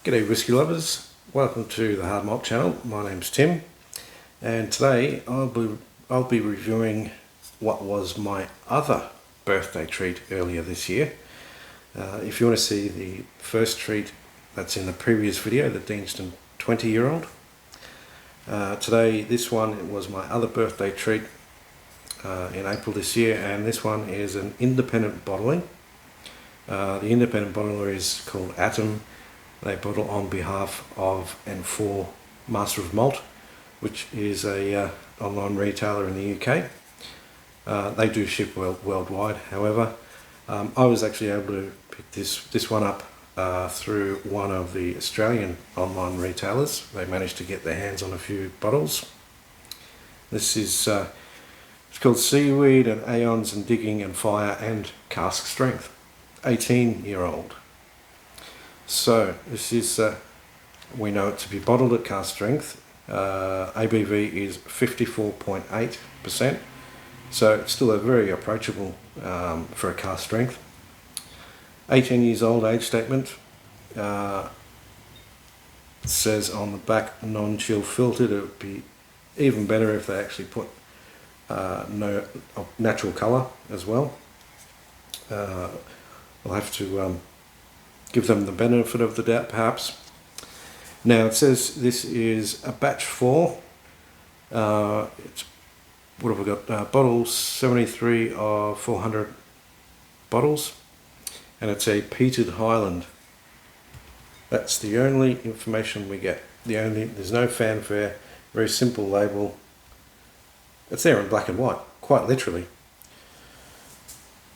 G'day whisky lovers, welcome to the Hard Malt channel. My name's Tim, and today I'll be reviewing what was my other birthday treat earlier this year. If you want to see the first treat that's in the previous video, the Deanston 20-year-old, today this one was my other birthday treat in April this year, and this one is an independent bottling. The independent bottler is called Atom. They bottle on behalf of and for Master of Malt, which is a online retailer in the UK. They do ship worldwide. However, I was actually able to pick this one up through one of the Australian online retailers. They managed to get their hands on a few bottles. This is it's called Seaweed and Aeons and Digging and Fire and Cask Strength, 18-year-old. So this is, we know it to be bottled at cask strength. ABV is 54.8%, so it's still a very approachable for a cask strength. 18 years old age statement. It says on the back non-chill filtered. It would be even better if they actually put no natural colour as well. I'll have to give them the benefit of the doubt perhaps. Now it says this is a batch 4. It's, what have we got? Bottles 73 of 400 bottles, and it's a peated Highland. That's the only information we get. There's no fanfare. Very simple label. It's there in black and white, quite literally.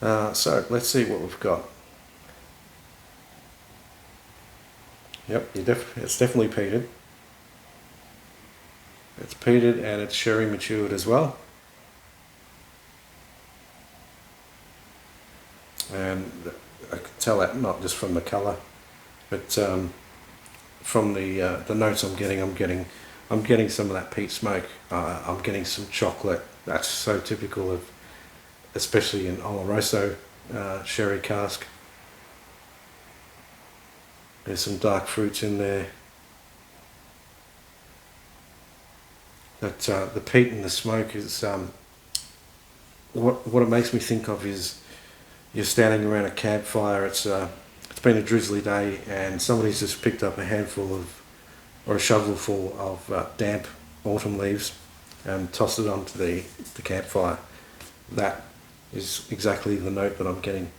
So let's see what we've got. Yep, it's definitely peated. It's peated and it's sherry matured as well. And I can tell that not just from the colour, but from the notes I'm getting some of that peat smoke. I'm getting some chocolate. That's so typical of, especially in Oloroso sherry cask. There's some dark fruits in there. But the peat and the smoke is what it makes me think of is you're standing around a campfire. It's been a drizzly day and somebody's just picked up a handful of, or a shovelful of damp autumn leaves and tossed it onto the campfire. That is exactly the note that I'm getting.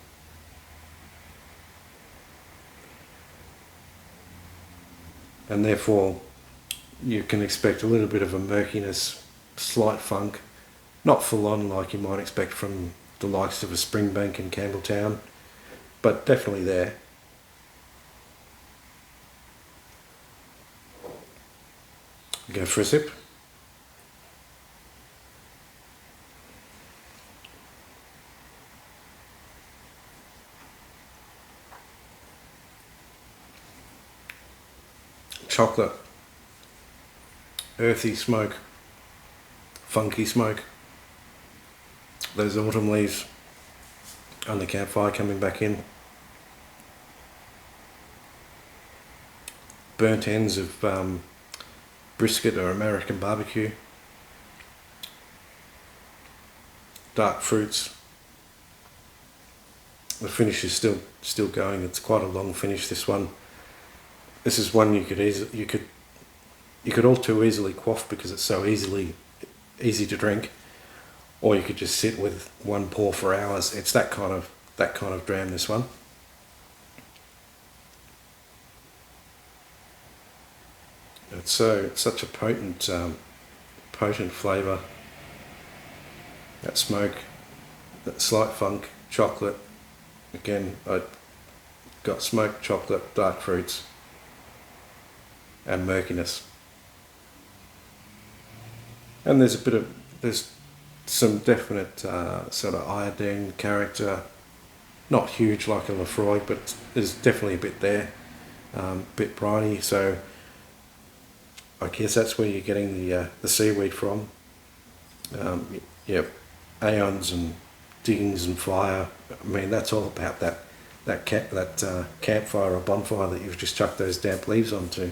And therefore you can expect a little bit of a murkiness, slight funk, not full on like you might expect from the likes of a Springbank in Campbelltown, but definitely there. Go for a sip. Chocolate, earthy smoke, funky smoke, those autumn leaves on the campfire coming back in, burnt ends of brisket or American barbecue, dark fruits. The finish is still going. It's quite a long finish, this one. This is one you could all too easily quaff because it's so easy to drink, or you could just sit with one pour for hours. It's that kind of dram, this one. It's such a potent flavour. That smoke, that slight funk, chocolate. Again, I got smoke, chocolate, dark fruits, and murkiness. And there's some definite sort of iodine character, not huge like a Lefroy, but there's definitely a bit there, bit briny. So I guess that's where you're getting the seaweed from. Yeah, Aeons and diggings and fire. I mean, that's all about that campfire or bonfire that you've just chucked those damp leaves onto.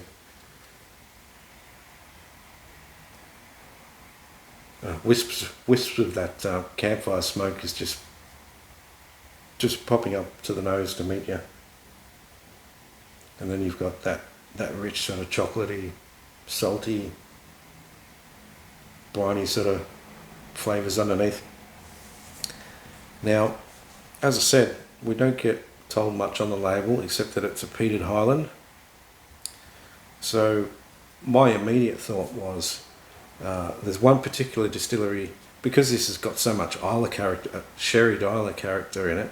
Wisps of that campfire smoke is just popping up to the nose to meet you, and then you've got that rich sort of chocolatey, salty, briny sort of flavours underneath. Now, as I said, we don't get told much on the label except that it's a peated Highland. So my immediate thought was, there's one particular distillery, because this has got so much Islay character, sherried Islay character in it.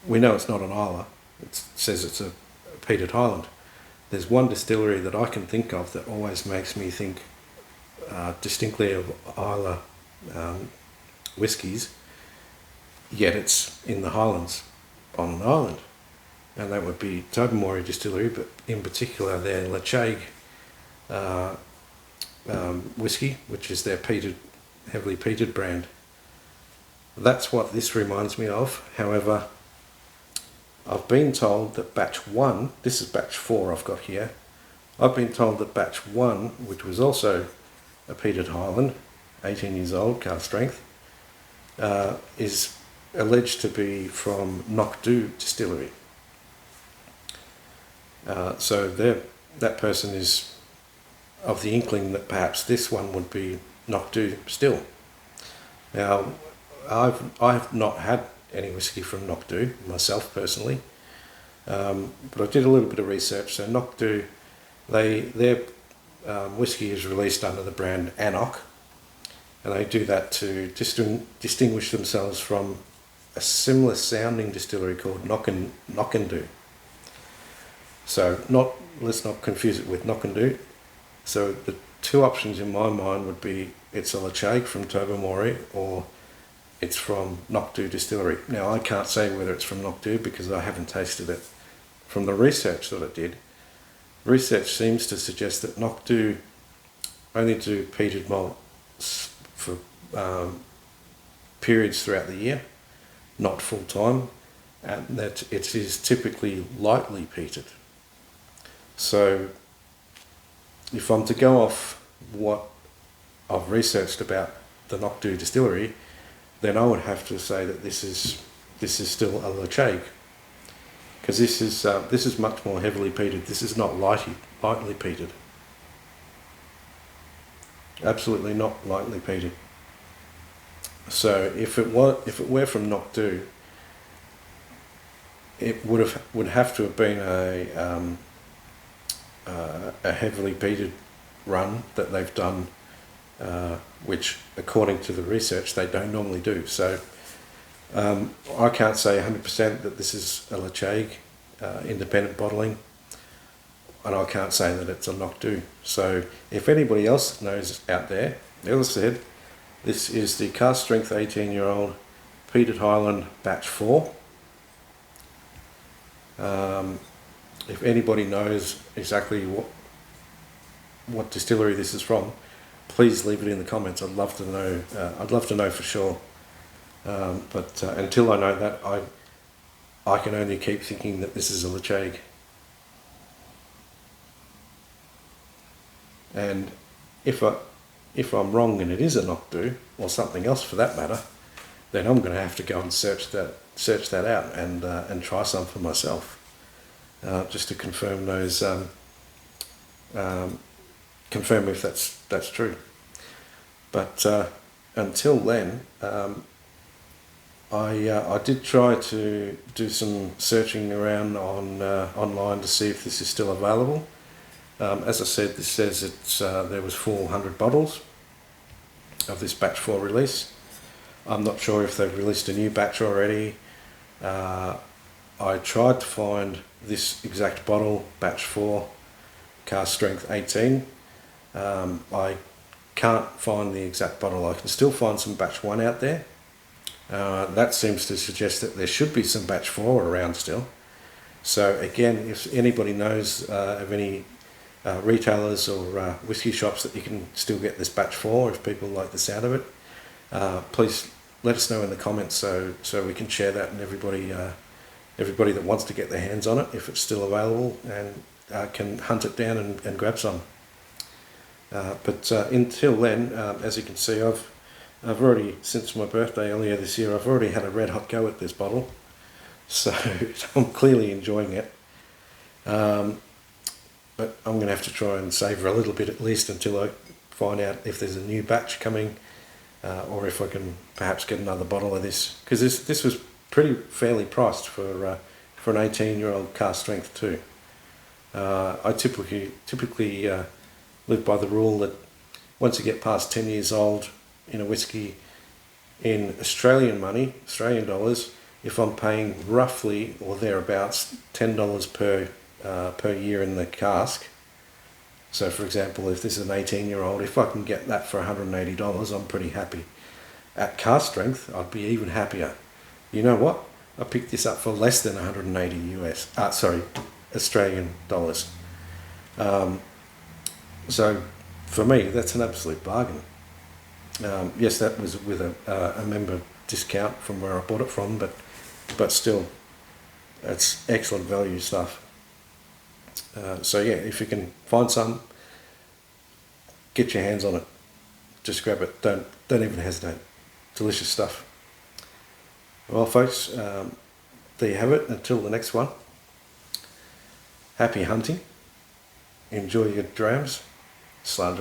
We know it's not an Islay. It says it's a peated Highland. There's one distillery that I can think of that always makes me think distinctly of Islay whiskies, yet it's in the Highlands on an island, and that would be Tobermory Distillery, but in particular their Lacheg whisky, which is their heavily peated brand. That's what this reminds me of. However, I've been told that batch 1, this is batch 4 I've got here, I've been told that batch 1, which was also a peated Highland, 18 years old, cask strength, is alleged to be from Knockdhu Distillery. So that person is of the inkling that perhaps this one would be Knockdhu still. Now, I have not had any whisky from Knockdhu myself personally, but I did a little bit of research. So Knockdhu, their whisky is released under the brand Anok, and they do that to distinguish themselves from a similar sounding distillery called Knockdhu. So let's not confuse it with Knockdhu. So the two options in my mind would be it's a Lacheg from Tobermory or it's from Knockdhu Distillery. Now, I can't say whether it's from Knockdhu because I haven't tasted it. From the research that I did, research seems to suggest that Knockdhu only do peated malt for periods throughout the year, not full time, and that it is typically lightly peated. So if I'm to go off what I've researched about the Knockdhu Distillery, then I would have to say that this is still a Lacheg, because this is much more heavily peated. This is not lightly peated. Absolutely not lightly peated. So if it were from Knockdhu, it would have to have been a heavily peated run that they've done, which according to the research they don't normally do. So I can't say 100% that this is a Lacheg independent bottling, and I can't say that it's a Knockdhu. So if anybody else knows out there, as I said, this is the cask strength 18-year-old peated Highland batch 4. If anybody knows exactly what distillery this is from, please leave it in the comments. I'd love to know. I'd love to know for sure. But until I know that, I can only keep thinking that this is a Lacheg. And if I'm wrong and it is a Knockdhu or something else for that matter, then I'm going to have to go and search that out and try some for myself, just to confirm those. Confirm if that's true. But until then, I did try to do some searching around on online to see if this is still available. As I said, this says there was 400 bottles of this batch 4 release. I'm not sure if they've released a new batch already. I tried to find this exact bottle, batch 4, cask strength 18. I can't find the exact bottle. I can still find some batch 1 out there. That seems to suggest that there should be some batch 4 around still. So again, if anybody knows of any retailers or whisky shops that you can still get this batch 4, if people like the sound of it, please let us know in the comments so we can share that, and everybody that wants to get their hands on it, if it's still available, and can hunt it down and grab some. But until then, as you can see, I've already, since my birthday earlier this year, I've already had a red hot go at this bottle, so I'm clearly enjoying it. But I'm going to have to try and savour a little bit at least until I find out if there's a new batch coming, or if I can perhaps get another bottle of this, because this was pretty fairly priced for an 18-year-old cask strength too. I typically live by the rule that once you get past 10 years old in a whisky, in Australian money, Australian dollars, if I'm paying roughly or thereabouts $10 per year in the cask. So for example, if this is an 18-year-old, if I can get that for $180, I'm pretty happy. At cask strength, I'd be even happier. You know what? I picked this up for less than 180 Australian dollars. So for me, that's an absolute bargain. Yes, that was with a member discount from where I bought it from, but still, it's excellent value stuff. So yeah, if you can find some, get your hands on it. Just grab it. Don't even hesitate. Delicious stuff. Well, folks, there you have it. Until the next one. Happy hunting. Enjoy your drams. Slán